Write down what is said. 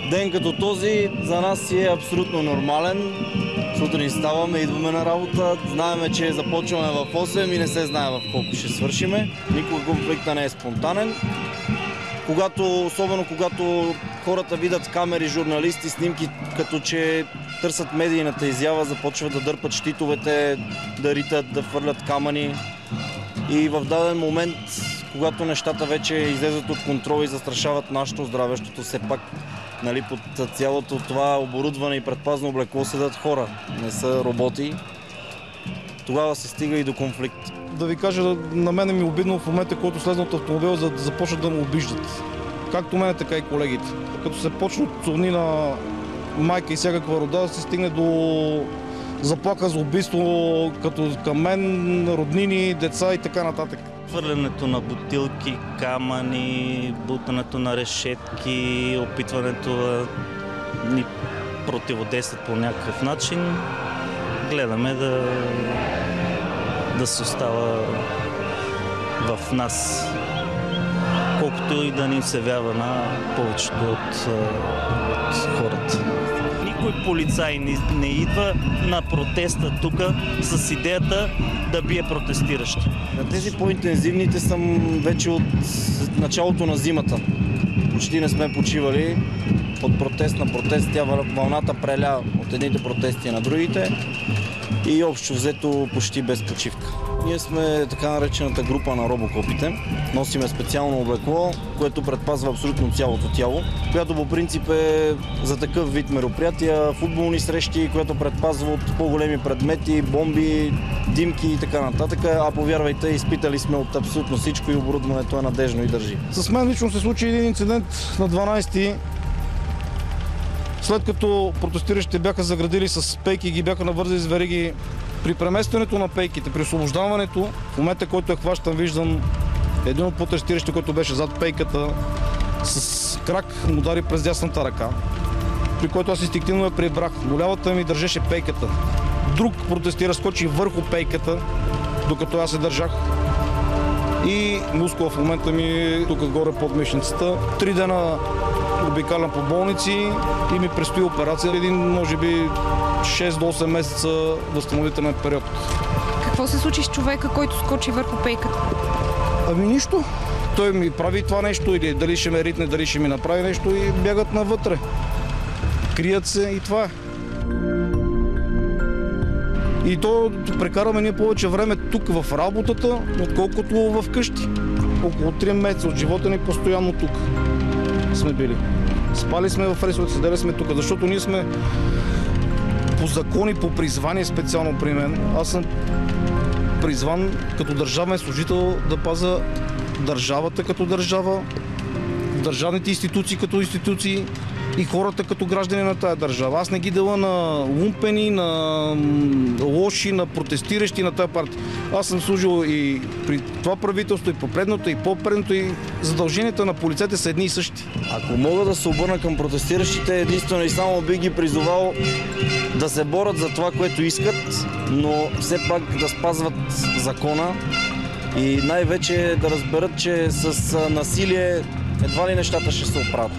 Ден като този за нас си е абсолютно нормален. Сутрин ставаме, идваме на работа, знаеме, че започваме в 8 и не се знае в колко ще свършиме. Никога конфликта не е спонтанен. Особено когато хората видят камери, журналисти, снимки, като че търсят медийната изява, започват да дърпат щитовете, да ритат, да фърлят камъни. И в даден момент, когато нещата вече излезат от контрол и застрашават нашето здраве, защото все пак под цялото това оборудване и предпазно облекло седят хора, не са роботи, тогава се стига и до конфликт. Да ви кажа, на мен ми е обидно в момента, който слезна от автомобила, за да започнат да ме обиждат. Както мене, така и колегите. Като се почне от цовни на майка и всякаква рода, се стигне до заплаха за убийство, като към мен, роднини, деца и така нататък. Хвърлянето на бутилки, камъни, бутането на решетки, опитването да ни противодействат по някакъв начин. Гледаме да се остава в нас, колкото и да ни се вява на повечето от хората. Никой полицай не идва на протеста тук с идеята да бие протестиращи. На тези по-интензивните съм вече от началото на зимата. Почти не сме почивали. От протест на протест вълната преля от едните протести на другите и общо взето почти без почивка. Ние сме така наречената група на робокопите. Носиме специално облекло, което предпазва абсолютно цялото тяло, която по принцип е за такъв вид мероприятия, футболни срещи, което предпазва от по-големи предмети, бомби, димки и така нататък. А повярвайте, изпитали сме от абсолютно всичко и оборудването е надежно и държи. С мен лично се случи един инцидент на 12-ти. След като протестиращите бяха заградили с пейки и ги бяха навързали с вериги, при преместването на пейките, при освобождаването, в момента, който хващам, виждам един от протестиращите, който беше зад пейката, с крак му удари през дясната ръка, при който аз инстинктивно я прибрах, но лявата ми държеше пейката. Друг протестира скочи върху пейката, докато аз се държах. И мускула в момента ми тук горе под мишницата. 3 дена обикалям по болници и ми предстои операция. Един, може би, 6 до 8 месеца възстановителен период. Какво се случи с човека, който скочи върху пейката? Ами нищо. Той ми прави това нещо или дали ще ме ритне, дали ще ми направи нещо и бягат навътре. Крият се и това е. И то прекараме ние повече време тук в работата, отколкото в къщи. Около 3 месеца от живота ни постоянно тук сме били. Спали сме в рейсовете, седели сме тук, защото ние сме по закони, по призвание специално при мен. Аз съм призван като държавен служител да пазя държавата като държава, държавните институции като институции и хората като граждани на тая държава. Аз не ги дела на лумпени, на лоши, на протестиращи на тая партия. Аз съм служил и при това правителство, и по предното, и по-предното, и задълженията на полицейите са едни и същи. Ако мога да се обърна към протестиращите, единствено и само би ги призовал да се борят за това, което искат, но все пак да спазват закона и най-вече да разберат, че с насилие едва ли нещата ще се оправят.